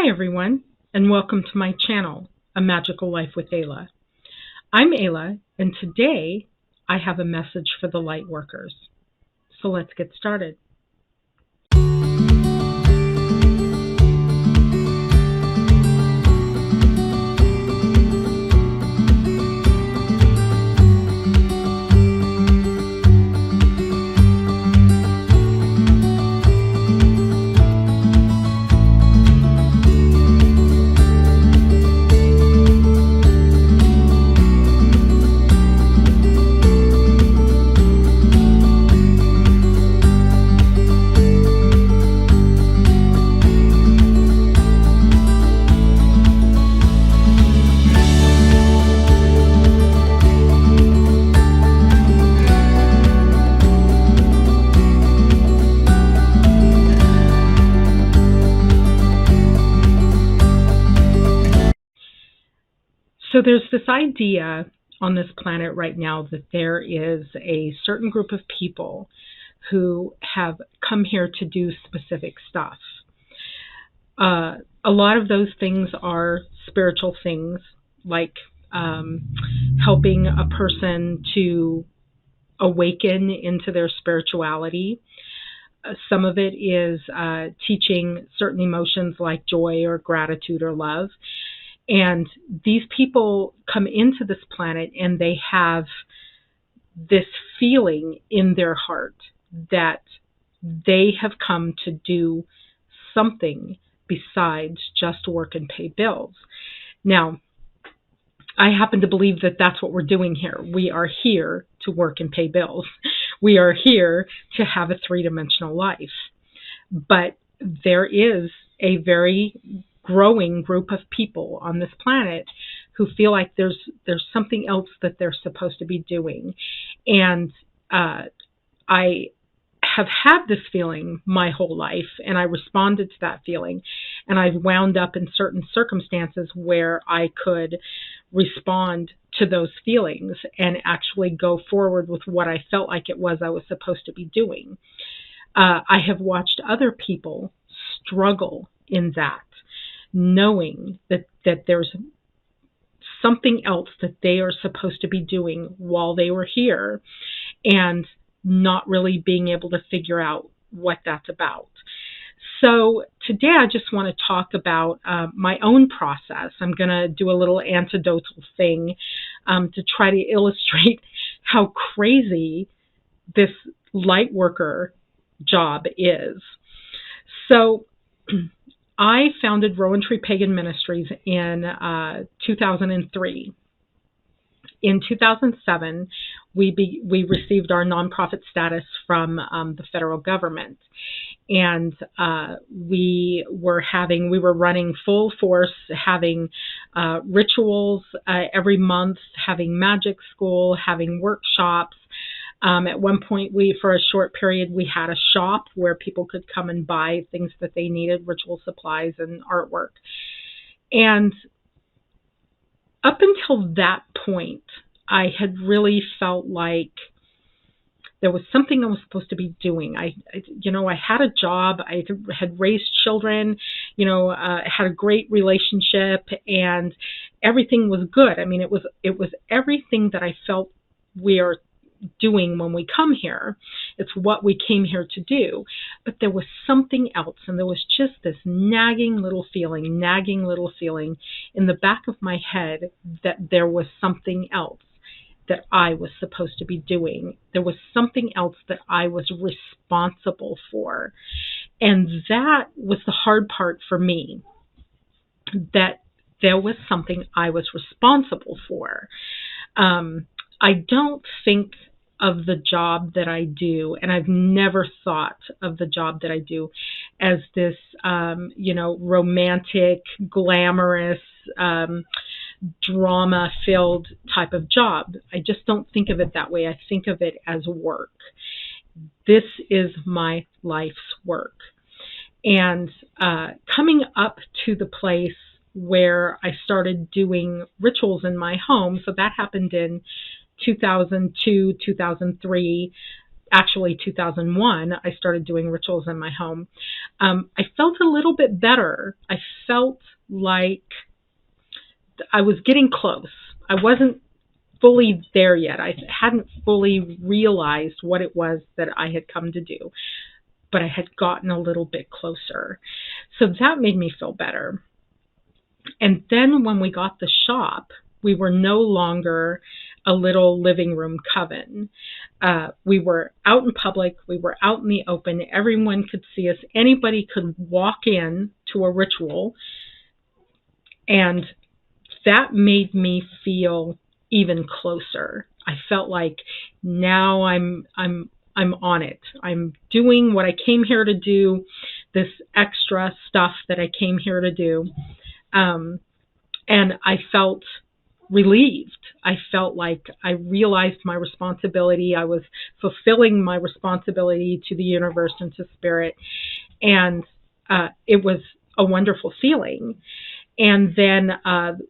Hi everyone, and welcome to my channel, A Magical Life with Ayla. I'm Ayla, and today I have a message for the Lightworkers. So let's get started. So there's this idea on this planet right now that there is a certain group of people who have come here to do specific stuff. A lot of those things are spiritual things, like helping a person to awaken into their spirituality. Some of it is teaching certain emotions like joy or gratitude or love. And these people come into this planet and they have this feeling in their heart that they have come to do something besides just work and pay bills. Now, I happen to believe that that's what we're doing here. We are here to work and pay bills. We are here to have a three-dimensional life. But there is a very growing group of people on this planet who feel like there's something else that they're supposed to be doing. And I have had this feeling my whole life, and I responded to that feeling, and I've wound up in certain circumstances where I could respond to those feelings and actually go forward with what I felt like it was I was supposed to be doing. I have watched other people struggle in that, knowing that there's something else that they are supposed to be doing while they were here, and not really being able to figure out what that's about. So today I just want to talk about my own process. I'm going to do a little anecdotal thing to try to illustrate how crazy this light worker job is. So I founded Rowan Tree Pagan Ministries in 2003. In 2007, we received our nonprofit status from the federal government, and we were running full force, having rituals every month, having magic school, having workshops. At one point, for a short period, we had a shop where people could come and buy things that they needed, ritual supplies and artwork. And up until that point, I had really felt like there was something I was supposed to be doing. I had a job. I had raised children. Had a great relationship, and everything was good. I mean, it was everything that I felt we are doing when we come here. It's what we came here to do. But there was something else, and there was just this nagging little feeling in the back of my head that there was something else that I was supposed to be doing. There was something else that I was responsible for. And that was the hard part for me, that there was something I was responsible for. I don't think of the job that I do, and I've never thought of the job that I do as this, romantic, glamorous, drama-filled type of job. I just don't think of it that way. I think of it as work. This is my life's work. And coming up to the place where I started doing rituals in my home, so that happened in 2002, 2003, actually 2001, I started doing rituals in my home. I felt a little bit better. I felt like I was getting close. I wasn't fully there yet. I hadn't fully realized what it was that I had come to do, but I had gotten a little bit closer. So that made me feel better. And then when we got the shop, we were no longer a little living room coven. We were out in public. We were out in the open. Everyone could see us. Anybody could walk in to a ritual. And that made me feel even closer. I felt like now I'm on it. I'm doing what I came here to do, this extra stuff that I came here to do. And I felt relieved. I felt like I realized my responsibility. I was fulfilling my responsibility to the universe and to spirit. And it was a wonderful feeling. And then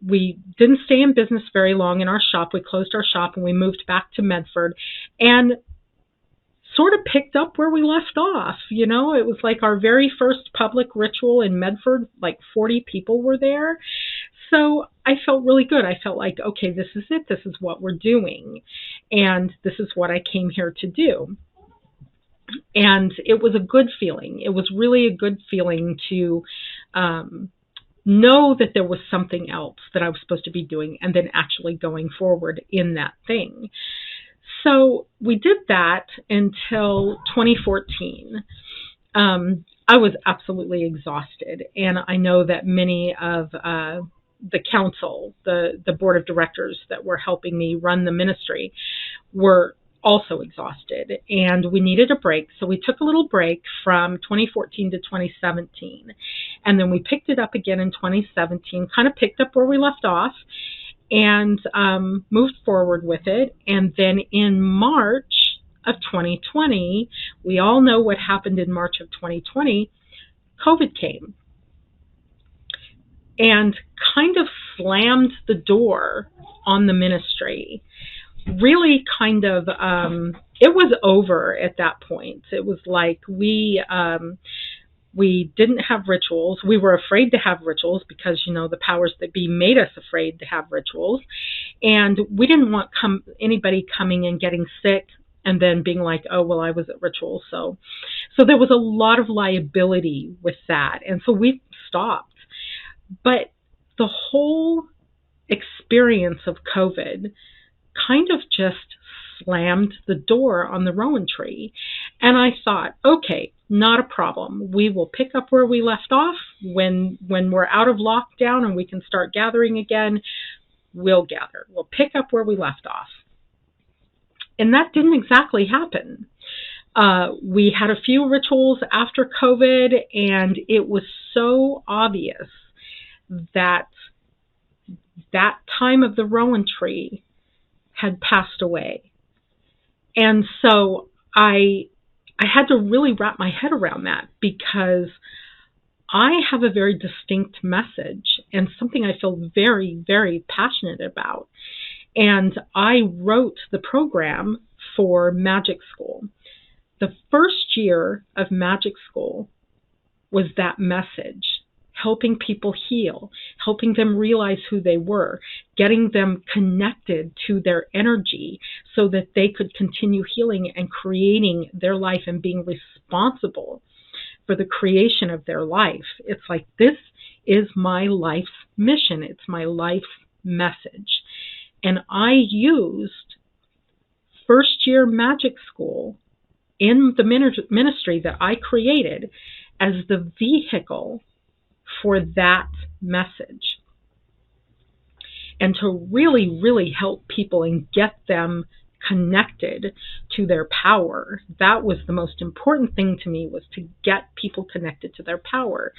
we didn't stay in business very long in our shop. We closed our shop and we moved back to Medford and sort of picked up where we left off. You know, it was like our very first public ritual in Medford, like 40 people were there. So I felt really good. I felt like, okay, this is it. This is what we're doing. And this is what I came here to do. And it was a good feeling. It was really a good feeling to know that there was something else that I was supposed to be doing and then actually going forward in that thing. So we did that until 2014. I was absolutely exhausted. And I know that many of the council, the board of directors that were helping me run the ministry were also exhausted, and we needed a break. So we took a little break from 2014 to 2017, and then we picked it up again in 2017, kind of picked up where we left off, and moved forward with it. And then in March of 2020, we all know what happened in March of 2020, COVID came and kind of slammed the door on the ministry. Really kind of, it was over at that point. It was like we didn't have rituals. We were afraid to have rituals because, you know, the powers that be made us afraid to have rituals. And we didn't want anybody coming and getting sick and then being like, oh, well, I was at ritual. So there was a lot of liability with that. And so we stopped. But the whole experience of COVID kind of just slammed the door on the Rowan tree. And I thought, okay, not a problem. We will pick up where we left off when we're out of lockdown and we can start gathering again. We'll gather. We'll pick up where we left off. And that didn't exactly happen. We had a few rituals after COVID, and it was so obvious that time of the Rowan tree had passed away. And so I had to really wrap my head around that, because I have a very distinct message and something I feel very, very passionate about. And I wrote the program for Magic School. The first year of Magic School was that message. Helping people heal, helping them realize who they were, getting them connected to their energy so that they could continue healing and creating their life and being responsible for the creation of their life. It's like, this is my life's mission. It's my life's message. And I used first year Magic School in the ministry that I created as the vehicle for that message, and to really, really help people and get them connected to their power. That was the most important thing to me, was to get people connected to their power.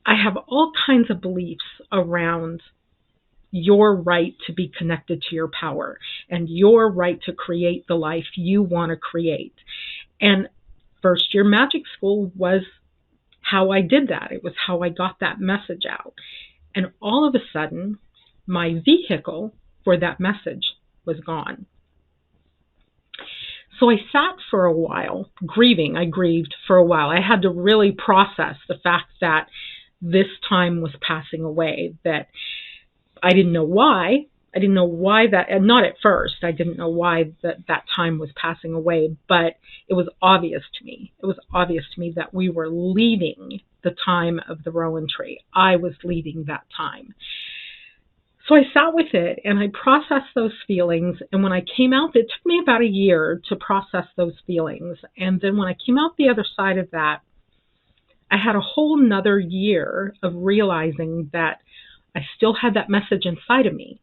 I have all kinds of beliefs around your right to be connected to your power and your right to create the life you want to create. And first year Magic School was how I did that. It was how I got that message out. And all of a sudden, my vehicle for that message was gone. So I sat for a while grieving. I grieved for a while. I had to really process the fact that this time was passing away, that I didn't know why. I didn't know why that, and not at first. I didn't know why that time was passing away, but it was obvious to me. It was obvious to me that we were leaving the time of the Rowan tree. I was leaving that time. So I sat with it and I processed those feelings. And when I came out, it took me about a year to process those feelings. And then when I came out the other side of that, I had a whole nother year of realizing that I still had that message inside of me.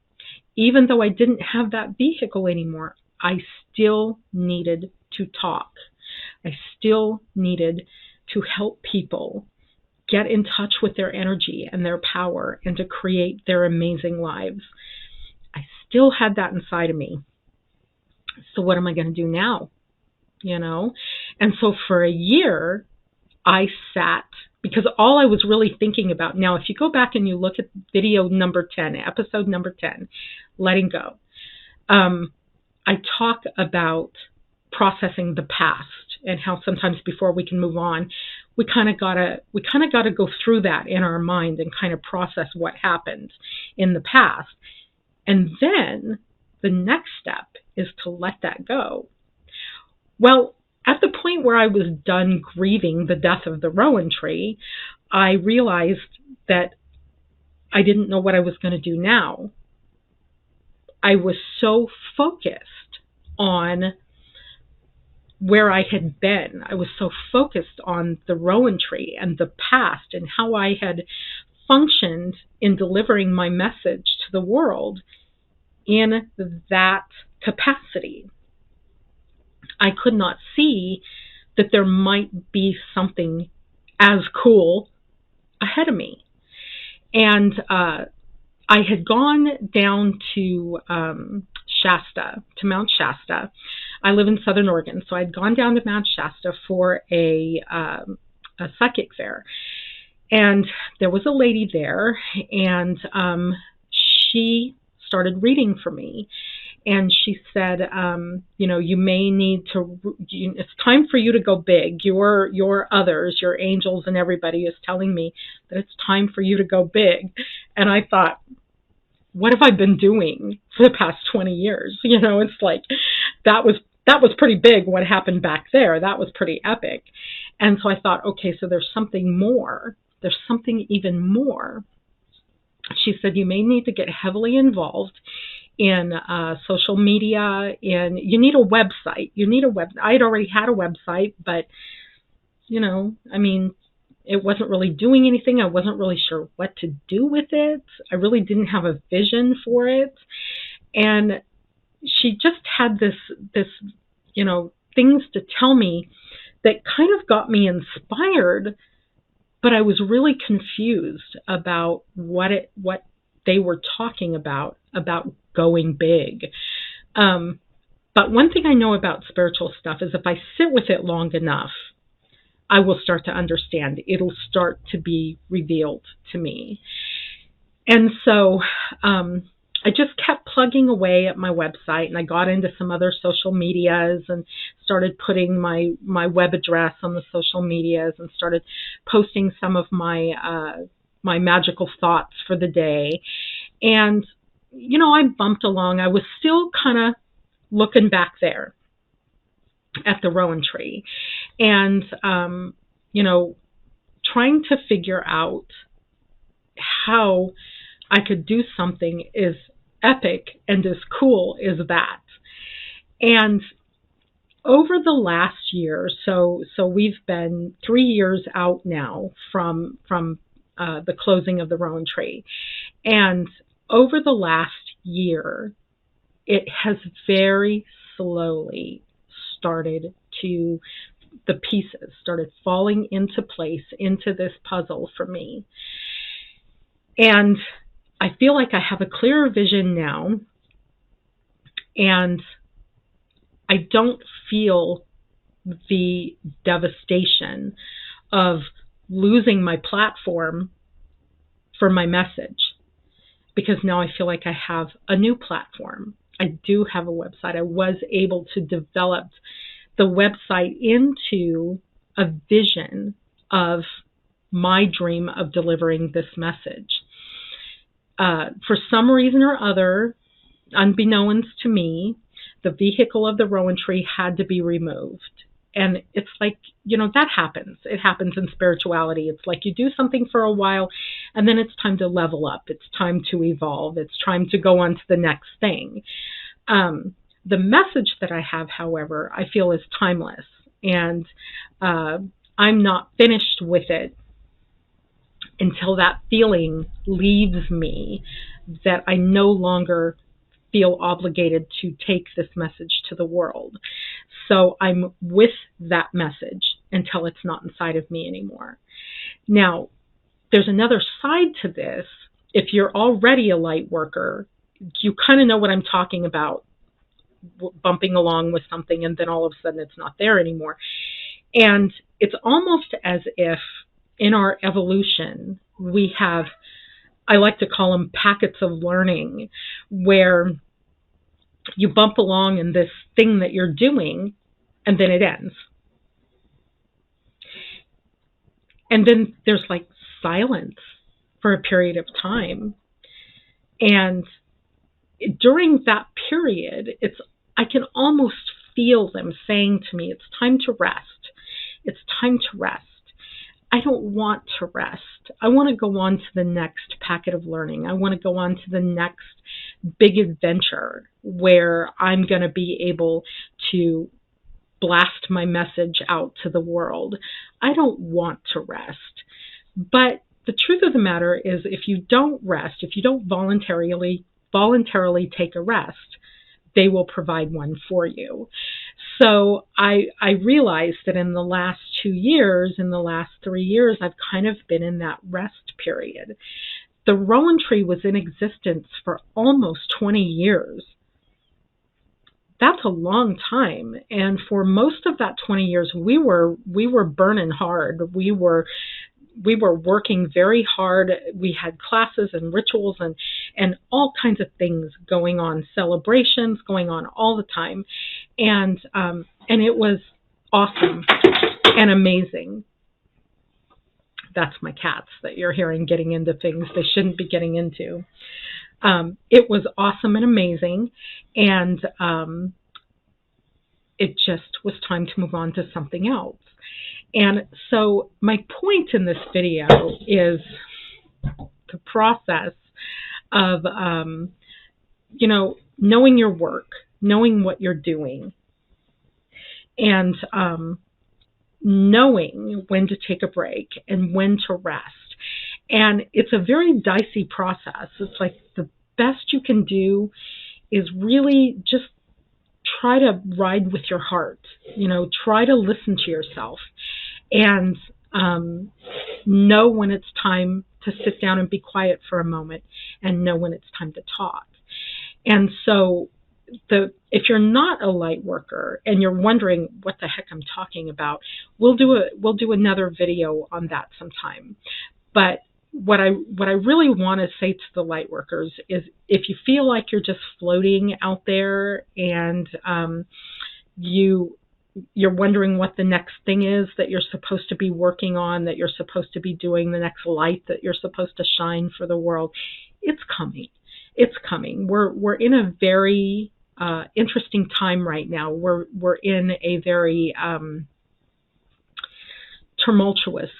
Even though I didn't have that vehicle anymore, I still needed to talk. I still needed to help people get in touch with their energy and their power and to create their amazing lives. I still had that inside of me. So what am I going to do now? And so for a year, I sat, because all I was really thinking about, now if you go back and you look at video number 10, episode number 10, letting go, I talk about processing the past and how sometimes before we can move on, we kind of gotta go through that in our mind and kind of process what happened in the past. And then the next step is to let that go. Well, at the point where I was done grieving the death of the Rowan tree, I realized that I didn't know what I was going to do now. I was so focused on where I had been. I was so focused on the Rowan tree and the past and how I had functioned in delivering my message to the world in that capacity. I could not see that there might be something as cool ahead of me. And I had gone down to Shasta, to Mount Shasta. I live in Southern Oregon, so I'd gone down to Mount Shasta for a psychic fair. And there was a lady there, and she started reading for me. And she said, you may need to, it's time for you to go big. Your others, your angels and everybody is telling me that it's time for you to go big. And I thought, what have I been doing for the past 20 years? It's like, that was pretty big what happened back there. That was pretty epic. And so I thought, okay, so there's something more. There's something even more. She said, you may need to get heavily involved in social media, and you need a website. I had already had a website, but, it wasn't really doing anything. I wasn't really sure what to do with it. I really didn't have a vision for it. And she just had this things to tell me that kind of got me inspired, but I was really confused about what they were talking about going big. But one thing I know about spiritual stuff is if I sit with it long enough, I will start to understand. It'll start to be revealed to me. And so I just kept plugging away at my website, and I got into some other social medias and started putting my web address on the social medias and started posting some of my magical thoughts for the day. And, I bumped along. I was still kind of looking back there at the Rowan tree and, trying to figure out how I could do something as epic and as cool as that. And over the last year, so we've been 3 years out now from the closing of the Rowan tree. And over the last year, it has very slowly the pieces started falling into place into this puzzle for me. And I feel like I have a clearer vision now, and I don't feel the devastation of losing my platform for my message, because now I feel like I have a new platform. I do have a website. I was able to develop the website into a vision of my dream of delivering this message. For some reason or other, unbeknownst to me, the vehicle of the rowan tree had to be removed. And it's like, that happens. It happens in spirituality. It's like you do something for a while, and then it's time to level up. It's time to evolve. It's time to go on to the next thing. The message that I have, however, I feel is timeless. And I'm not finished with it until that feeling leaves me, that I no longer feel obligated to take this message to the world. So I'm with that message until it's not inside of me anymore. Now, there's another side to this. If you're already a light worker, you kind of know what I'm talking about, bumping along with something and then all of a sudden it's not there anymore. And it's almost as if in our evolution, we have, I like to call them packets of learning, where you bump along in this thing that you're doing and then it ends. And then there's like silence for a period of time. And during that period, I can almost feel them saying to me, it's time to rest. It's time to rest. I don't want to rest. I want to go on to the next packet of learning. I want to go on to the next big adventure where I'm going to be able to blast my message out to the world. I don't want to rest. But the truth of the matter is, if you don't rest, if you don't voluntarily take a rest, they will provide one for you. So I realized that in the last 2 years, in the last 3 years, I've kind of been in that rest period. The rowan tree was in existence for almost 20 years. That's a long time. And for most of that 20 years, we were burning hard. We were working very hard. We had classes and rituals and all kinds of things going on, celebrations going on all the time. And it was awesome and amazing. That's my cats that you're hearing getting into things they shouldn't be getting into. It was awesome and amazing. And it just was time to move on to something else. And so my point in this video is the process of, knowing your work, knowing what you're doing, and knowing when to take a break and when to rest. And it's a very dicey process. It's like the best you can do is really just try to ride with your heart, try to listen to yourself and know when it's time to sit down and be quiet for a moment and know when it's time to talk. And so if you're not a light worker and you're wondering what the heck I'm talking about, we'll do another video on that sometime. But what I really want to say to the light workers is, if you feel like you're just floating out there and you're wondering what the next thing is that you're supposed to be working on, that you're supposed to be doing, the next light that you're supposed to shine for the world, it's coming. It's coming. We're in a very interesting time right now. We're in a very tumultuous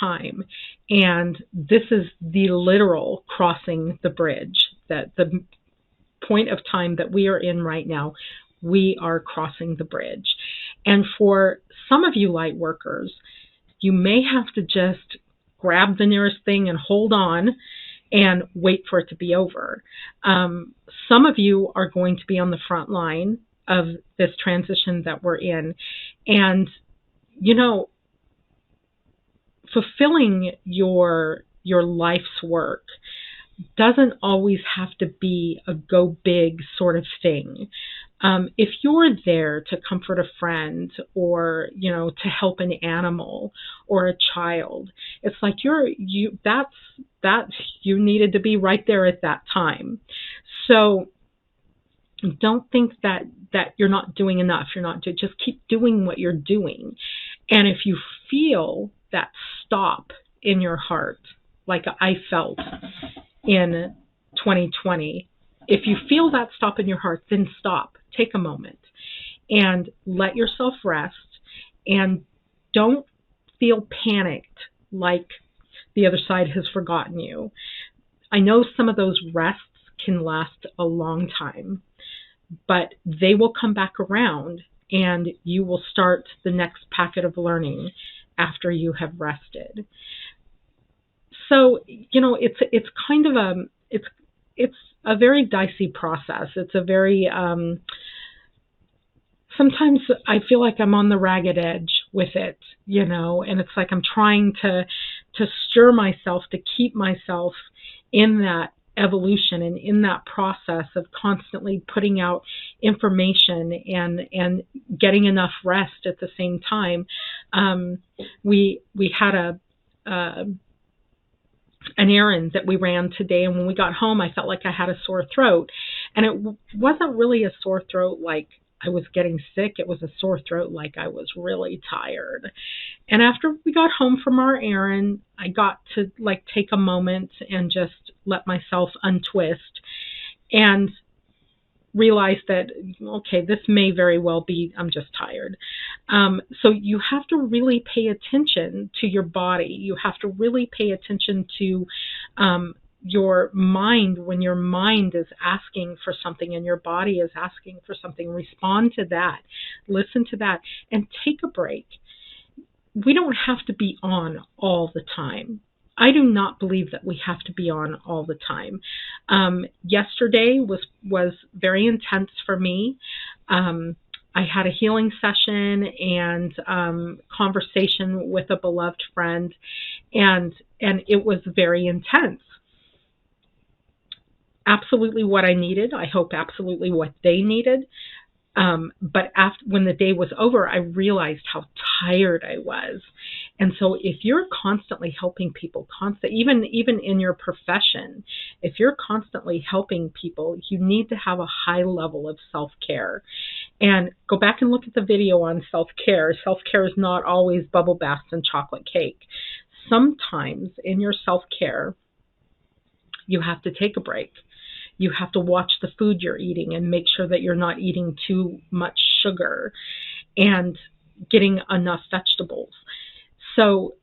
time, and this is the literal crossing the bridge. That the point of time that we are in right now, we are crossing the bridge. And for some of you light workers, you may have to just grab the nearest thing and hold on and wait for it to be over. Some of you are going to be on the front line of this transition that we're in. And, fulfilling your life's work doesn't always have to be a go big sort of thing. If you're there to comfort a friend or, to help an animal or a child, it's like you needed to be right there at that time. So Don't think that you're not doing enough. Just keep doing what you're doing. And if you feel that stop in your heart, like I felt in 2020, if you feel that stop in your heart, then stop. Take a moment and let yourself rest, and don't feel panicked like the other side has forgotten you. I know some of those rests can last a long time, but they will come back around and you will start the next packet of learning after you have rested. So, it's kind of it's a very dicey process. It's a very, sometimes I feel like I'm on the ragged edge with it, and it's like I'm trying to stir myself, to keep myself in that evolution and in that process of constantly putting out information and getting enough rest at the same time. We had an errand that we ran today, and when we got home I felt like I had a sore throat, and it wasn't really a sore throat like I was getting sick. It was a sore throat like I was really tired. And after we got home from our errand, I got to take a moment and just let myself untwist and realize that, okay, this may very well be, I'm just tired. So you have to really pay attention to your body. You have to really pay attention to your mind. When your mind is asking for something and your body is asking for something, respond to that, listen to that, and take a break. We don't have to be on all the time. I do not believe that we have to be on all the time. Yesterday was very intense for me. I had a healing session and conversation with a beloved friend, and it was very intense. Absolutely what I needed. I hope absolutely what they needed. But when the day was over, I realized how tired I was. And so if you're constantly helping people, even in your profession, if you're constantly helping people, you need to have a high level of self-care. And go back and look at the video on self-care. Self-care is not always bubble baths and chocolate cake. Sometimes in your self-care, you have to take a break. You have to watch the food you're eating and make sure that you're not eating too much sugar and getting enough vegetables. So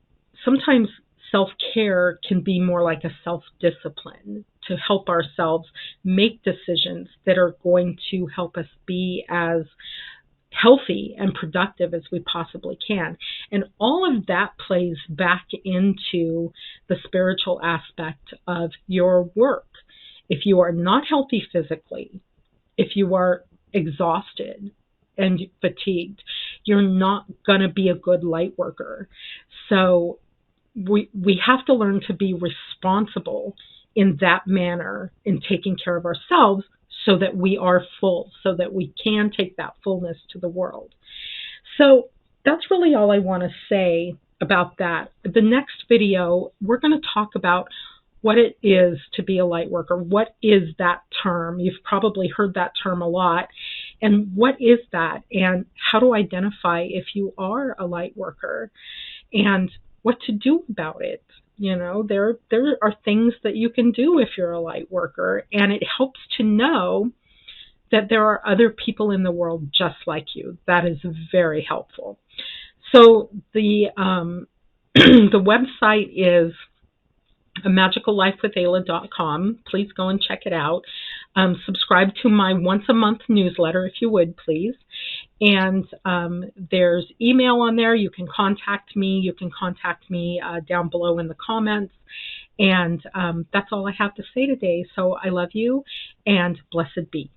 sometimes self-care can be more like a self-discipline to help ourselves make decisions that are going to help us be as healthy and productive as we possibly can. And all of that plays back into the spiritual aspect of your work. If you are not healthy physically, if you are exhausted and fatigued, you're not going to be a good light worker. So we have to learn to be responsible in that manner, in taking care of ourselves, so that we are full, so that we can take that fullness to the world. So that's really all I want to say about that. The next video, we're going to talk about what it is to be a light worker. What is that term? You've probably heard that term a lot. And what is that? And how to identify if you are a light worker and what to do about it. There are things that you can do if you're a light worker, and it helps to know that there are other people in the world just like you. That is very helpful. So the website is magicallifewithayla.com. Please go and check it out. Subscribe to my once-a-month newsletter, if you would, please. And there's email on there. You can contact me. You can contact me down below in the comments. And that's all I have to say today. So I love you, and blessed be.